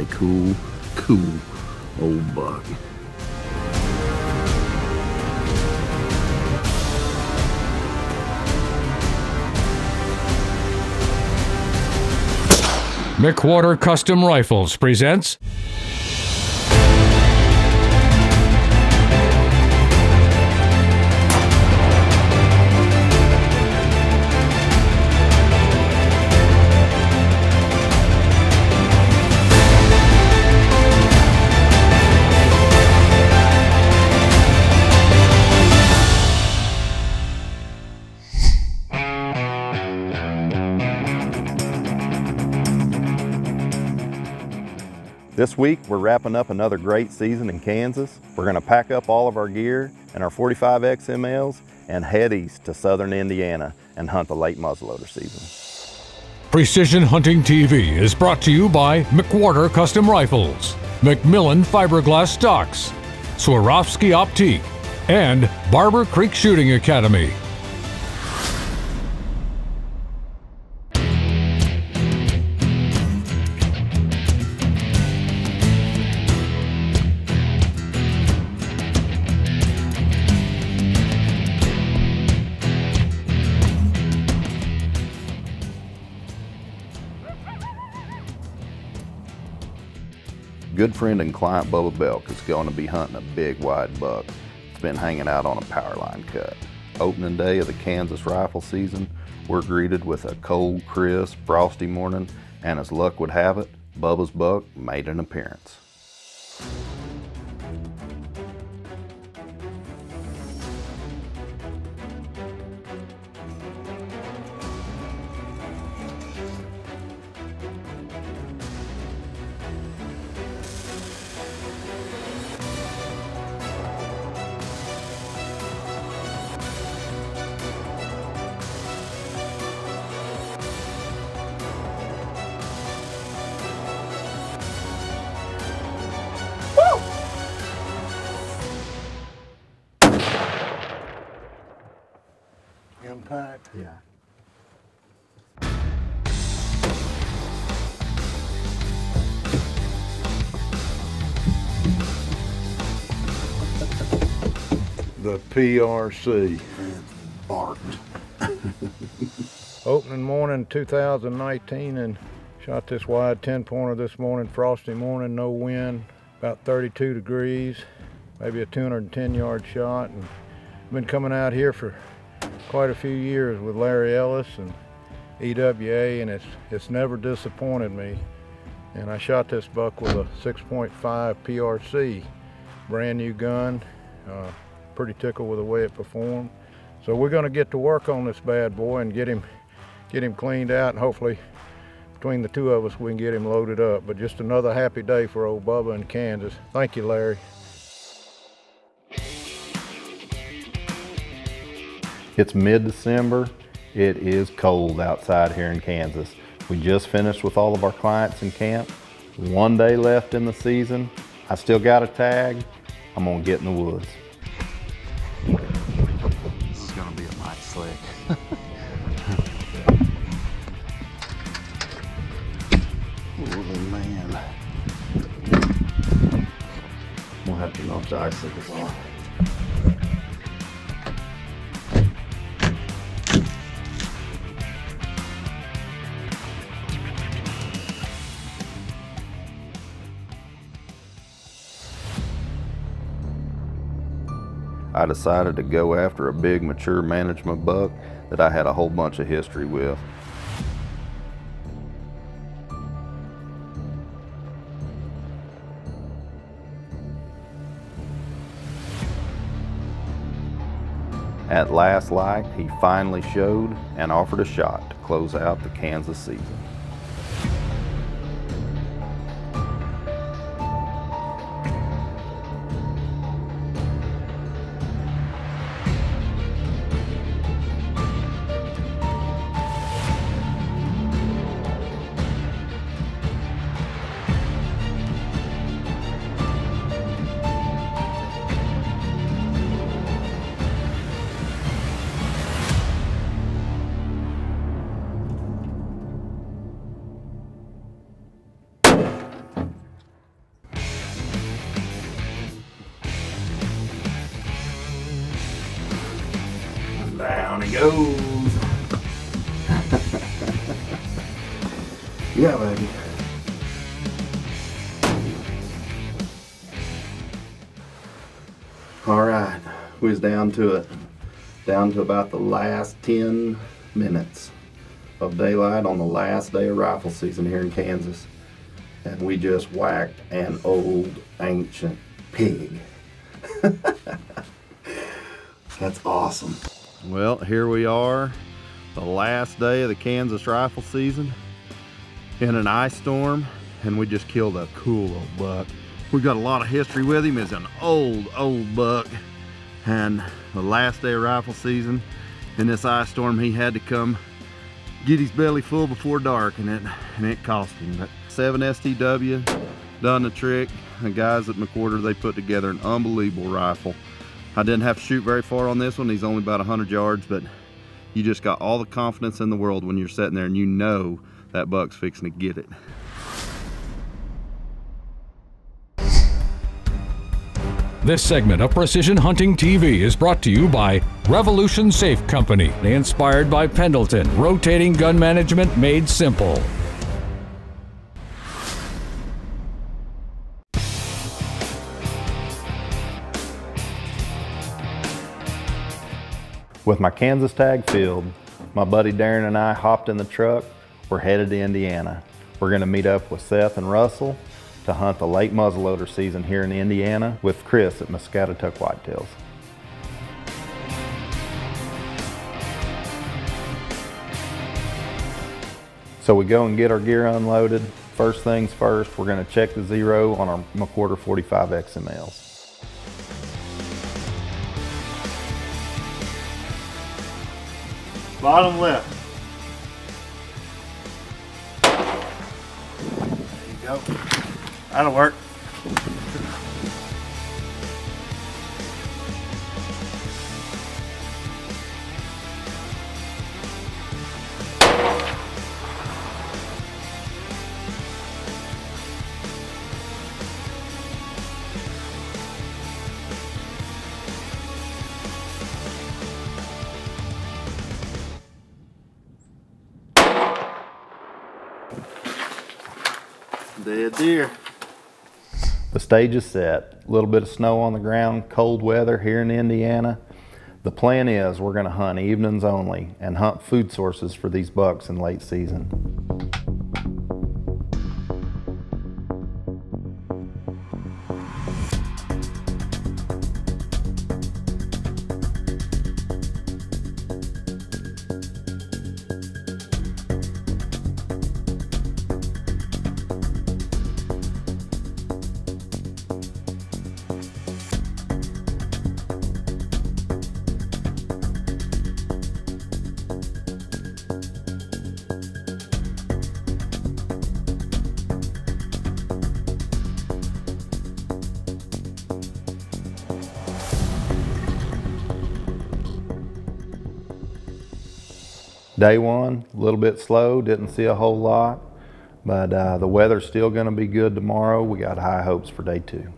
a cool old buck. McWhorter Custom Rifles presents This week, we're wrapping up another great season in Kansas. We're gonna pack up all of our gear and our 45 XMLs and head east to southern Indiana and hunt the late muzzleloader season. Precision Hunting TV is brought to you by McWhorter Custom Rifles, Macmillan Fiberglass Stocks, Swarovski Optique, and Barber Creek Shooting Academy. Good friend and client Bubba Belk is going to be hunting a big wide buck. It's been hanging out on a power line cut. Opening day of the Kansas rifle season, we're greeted with a cold, crisp, frosty morning, and as luck would have it, Bubba's buck made an appearance. Impact? Yeah. The PRC. It's barked. Opening morning 2019 and shot this wide 10-pointer this morning, frosty morning, no wind, about 32 degrees, maybe a 210-yard shot. And been coming out here for quite a few years with Larry Ellis and EWA, and it's never disappointed me. And I shot this buck with a 6.5 PRC, brand new gun. Pretty tickled with the way it performed. So we're going to get to work on this bad boy and get him cleaned out, and hopefully between the two of us we can get him loaded up. But just another happy day for old Bubba in Kansas. Thank you, Larry. It's mid-December. It is cold outside here in Kansas. We just finished with all of our clients in camp. One day left in the season. I still got a tag. I'm gonna get in the woods. This is gonna be a mighty slick. Holy man. We'll have to knock the icicles off. I decided to go after a big mature management buck that I had a whole bunch of history with. At last light, he finally showed and offered a shot to close out the Kansas season. Down he goes. Yeah, baby. All right, we was down to about the last 10 minutes of daylight on the last day of rifle season here in Kansas, and we just whacked an old ancient pig. That's awesome. Well, here we are, the last day of the Kansas rifle season in an ice storm, and we just killed a cool old buck. We've got a lot of history with him. He's an old buck, and the last day of rifle season in this ice storm, he had to come get his belly full before dark, and it cost him. But 7 STW done the trick. The guys at McWhorter, they put together an unbelievable rifle. I didn't have to shoot very far on this one. He's only about 100 yards, but you just got all the confidence in the world when you're sitting there and you know that buck's fixing to get it. This segment of Precision Hunting TV is brought to you by Revolution Safe Company, inspired by Pendleton, rotating gun management made simple. With my Kansas tag filled, my buddy Darren and I hopped in the truck. We're headed to Indiana. We're gonna meet up with Seth and Russell to hunt the late muzzleloader season here in Indiana with Chris at Muscatatuck Whitetails. So we go and get our gear unloaded. First things first, we're gonna check the zero on our McWhorter 45 XMLs. Bottom left. There you go. That'll work. Dead deer. The stage is set. A little bit of snow on the ground, cold weather here in Indiana. The plan is we're gonna hunt evenings only and hunt food sources for these bucks in late season. Day one, a little bit slow, didn't see a whole lot, but the weather's still gonna be good tomorrow. We got high hopes for day two.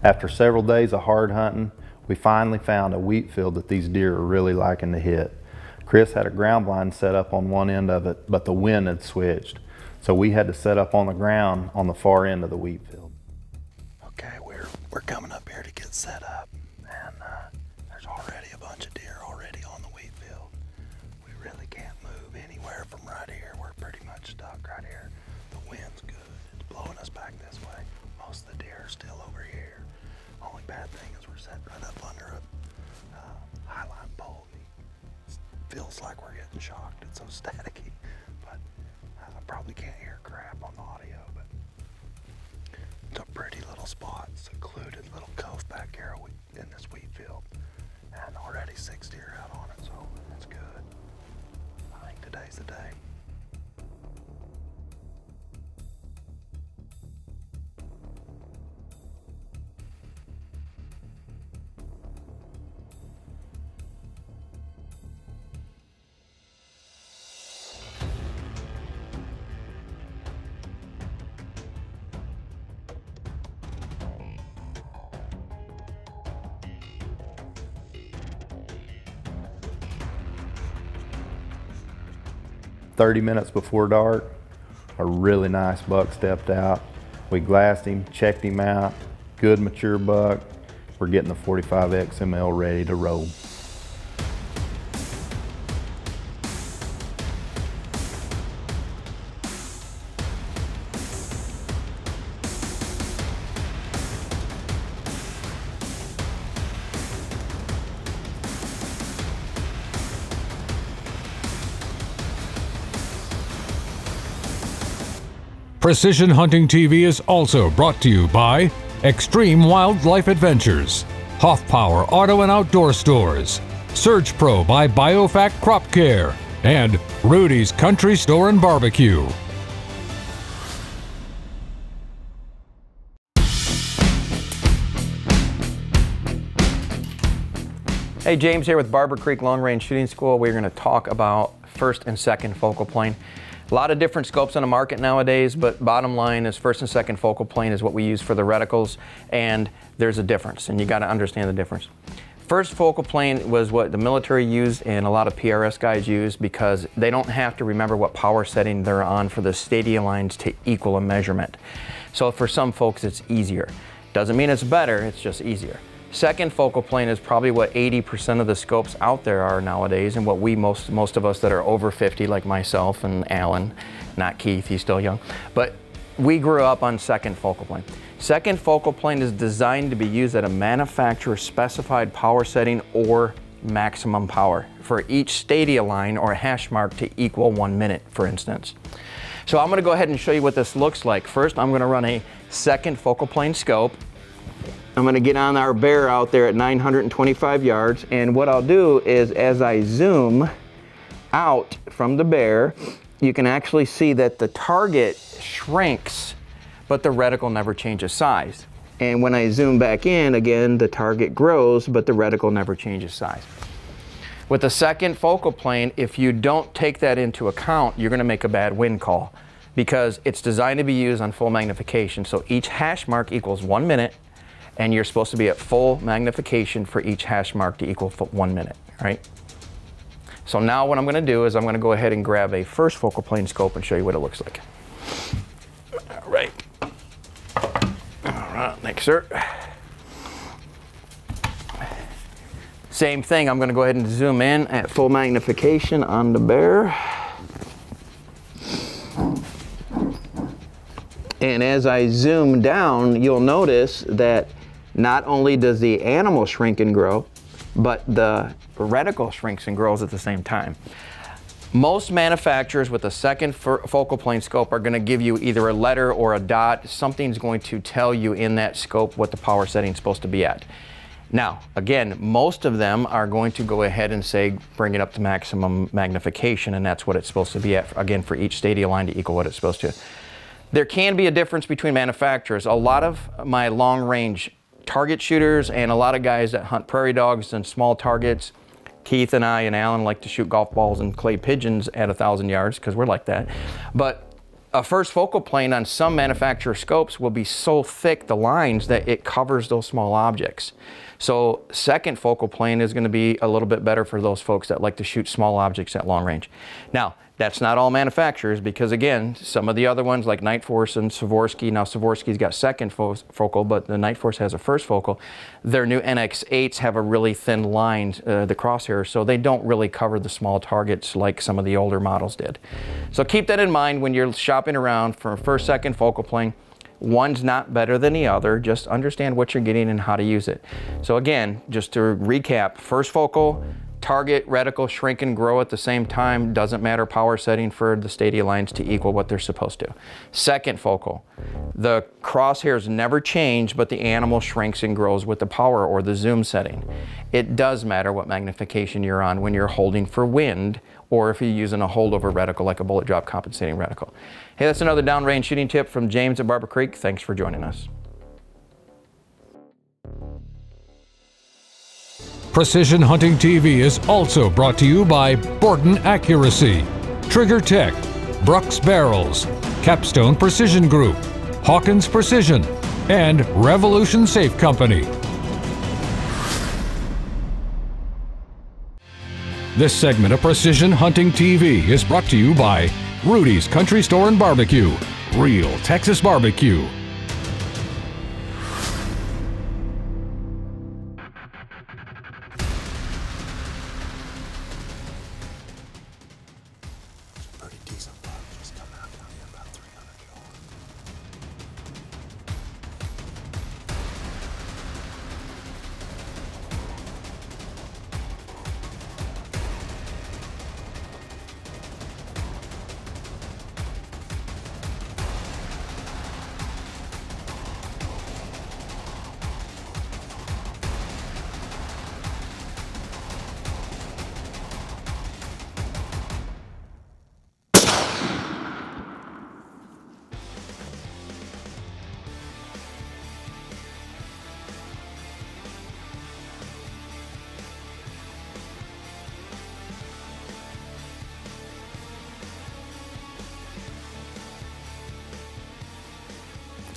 After several days of hard hunting, we finally found a wheat field that these deer are really liking to hit. Chris had a ground blind set up on one end of it, but the wind had switched. So we had to set up on the ground on the far end of the wheat field. Okay, we're coming up here to get set up, and there's already a bunch of deer already on the wheat field. We really can't move anywhere from right here. We're pretty much stuck right here. The wind's good. It's blowing us back this way. Most of the deer are still over here. Only bad thing is we're set right up under a highline pole. Feels like we're getting shocked. It's so staticky, but I probably can't hear crap on the audio, but it's a pretty little spot, secluded little cove back here in this wheat field, and already 6 deer out on it, so that's good. I think today's the day. 30 minutes before dark, a really nice buck stepped out. We glassed him, checked him out, good mature buck. We're getting the 45 XML ready to roll. Precision Hunting TV is also brought to you by Extreme Wildlife Adventures, Hoff Power Auto and Outdoor Stores, Surge Pro by Biofact Crop Care, and Rudy's Country Store and Barbecue. Hey, James here with Barber Creek Long Range Shooting School. We're going to talk about first and second focal plane. A lot of different scopes on the market nowadays, but bottom line is first and second focal plane is what we use for the reticles, and there's a difference, and you got to understand the difference. First focal plane was what the military used and a lot of PRS guys use because they don't have to remember what power setting they're on for the stadia lines to equal a measurement. So for some folks it's easier. Doesn't mean it's better, it's just easier. Second focal plane is probably what 80% of the scopes out there are nowadays, and what we most of us that are over 50, like myself and Alan, not Keith, he's still young, but we grew up on second focal plane. Second focal plane is designed to be used at a manufacturer specified power setting or maximum power for each stadia line or hash mark to equal 1 minute, for instance. So I'm going to go ahead and show you what this looks like. First, I'm going to run a second focal plane scope. I'm going to get on our bear out there at 925 yards, and what I'll do is as I zoom out from the bear, you can actually see that the target shrinks, but the reticle never changes size. And when I zoom back in, again, the target grows, but the reticle never changes size. With the second focal plane, if you don't take that into account, you're going to make a bad wind call because it's designed to be used on full magnification. So each hash mark equals 1 minute, and you're supposed to be at full magnification for each hash mark to equal 1 minute, right? So now what I'm going to do is I'm going to go ahead and grab a first focal plane scope and show you what it looks like. All right. All right, thanks, sir. Same thing, I'm going to go ahead and zoom in at full magnification on the bear. And as I zoom down, you'll notice that not only does the animal shrink and grow, but the reticle shrinks and grows at the same time. Most manufacturers with a second focal plane scope are going to give you either a letter or a dot. Something's going to tell you in that scope what the power setting is supposed to be at. Now, again, most of them are going to go ahead and say bring it up to maximum magnification, and that's what it's supposed to be at, again, for each stadia line to equal what it's supposed to. There can be a difference between manufacturers. A lot of my long range target shooters and a lot of guys that hunt prairie dogs and small targets, Keith and I and Alan like to shoot golf balls and clay pigeons at 1,000 yards because we're like that. But a first focal plane on some manufacturer scopes will be so thick, the lines, that it covers those small objects. So second focal plane is going to be a little bit better for those folks that like to shoot small objects at long range. Now, that's not all manufacturers because, again, some of the other ones like Night Force and Swarovski, now Swarovski's got second focal, but the Night Force has a first focal. Their new NX8s have a really thin line, the crosshairs, so they don't really cover the small targets like some of the older models did. So keep that in mind when you're shopping around for a first, second focal plane. One's not better than the other. Just understand what you're getting and how to use it. So again, just to recap, first focal, target, reticle, shrink and grow at the same time. Doesn't matter power setting for the stadia lines to equal what they're supposed to. Second focal, the crosshairs never change, but the animal shrinks and grows with the power or the zoom setting. It does matter what magnification you're on when you're holding for wind, or if you're using a holdover reticle like a bullet drop compensating reticle. Hey, that's another downrange shooting tip from James at Barber Creek. Thanks for joining us. Precision Hunting TV is also brought to you by Borden Accuracy, Trigger Tech, Brooks Barrels, Capstone Precision Group, Hawkins Precision, and Revolution Safe Company. This segment of Precision Hunting TV is brought to you by Rudy's Country Store and Barbecue, real Texas barbecue. Pretty decent buck, just coming out down here about 300 yards.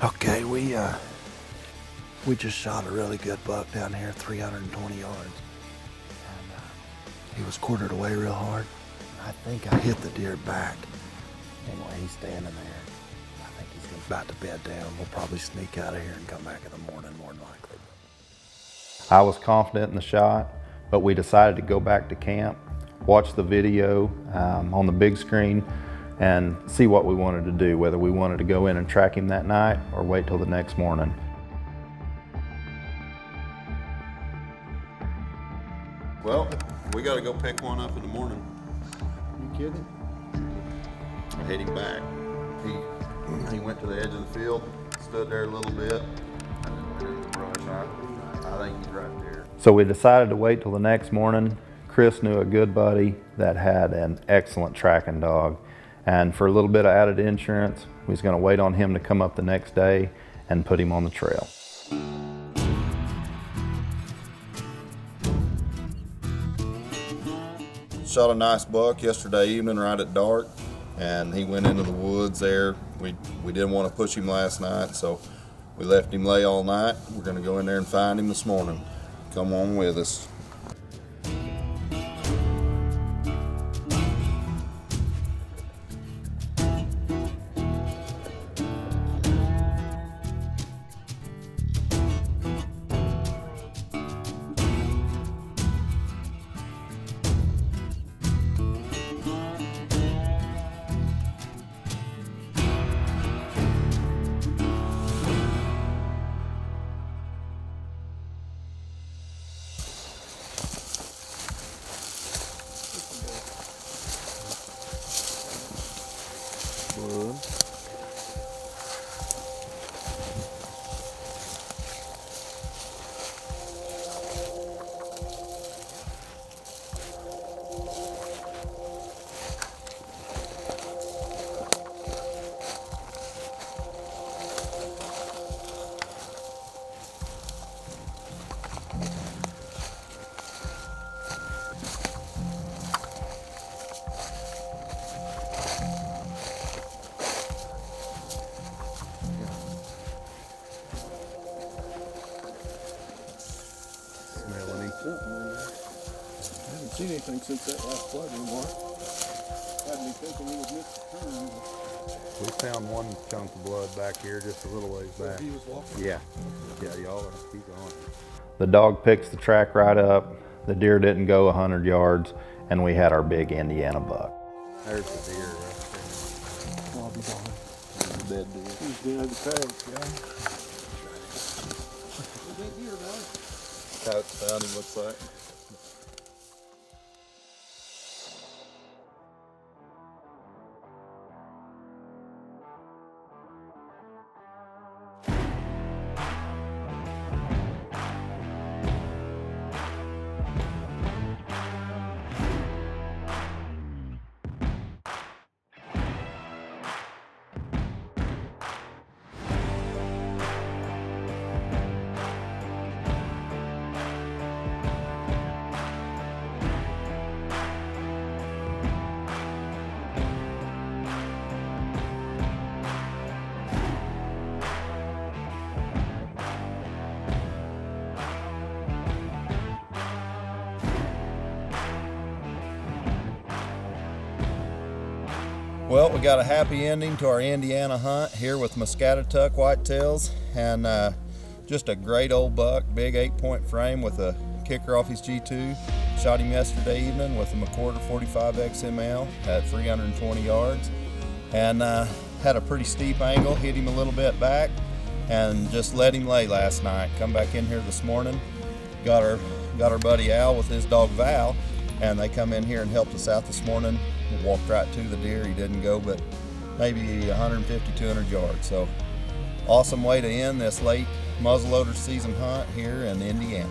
Okay, we just shot a really good buck down here, 320 yards. And he was quartered away real hard. I think I hit the deer back. Anyway, he's standing there. I think he's about to bed down. We'll probably sneak out of here and come back in the morning, more than likely. I was confident in the shot, but we decided to go back to camp, watch the video on the big screen, and see what we wanted to do, whether we wanted to go in and track him that night or wait till the next morning. Well, we gotta go pick one up in the morning. You kidding? I hit him back. He went to the edge of the field, stood there a little bit, and then went in the brush. I think he's right there. So we decided to wait till the next morning. Chris knew a good buddy that had an excellent tracking dog. And for a little bit of added insurance, we was gonna wait on him to come up the next day and put him on the trail. Shot a nice buck yesterday evening right at dark, and he went into the woods there. We didn't want to push him last night, so we left him lay all night. We're gonna go in there and find him this morning. Come on with us. I haven't seen anything since that last flood anymore. Had me thinking he was missing. We found one chunk of blood back here just a little ways back. He was walking? Yeah, y'all keep going. The dog picks the track right up. The deer didn't go 100 yards, and we had our big Indiana buck. There's the deer right there. I'll be gone. There's the dead deer. He's dead, the tag, yeah. Where's that deer, man? How it's found him looks like. Well, we got a happy ending to our Indiana hunt here with Muscatatuck Whitetails, and just a great old buck, big 8-point frame with a kicker off his G2. Shot him yesterday evening with a McWhorter 45 XML at 320 yards, and had a pretty steep angle, hit him a little bit back, and just let him lay last night. Come back in here this morning, got our buddy Al with his dog Val, and they come in here and helped us out this morning. We walked right to the deer. He didn't go but maybe 150, 200 yards. So awesome way to end this late muzzleloader season hunt here in Indiana.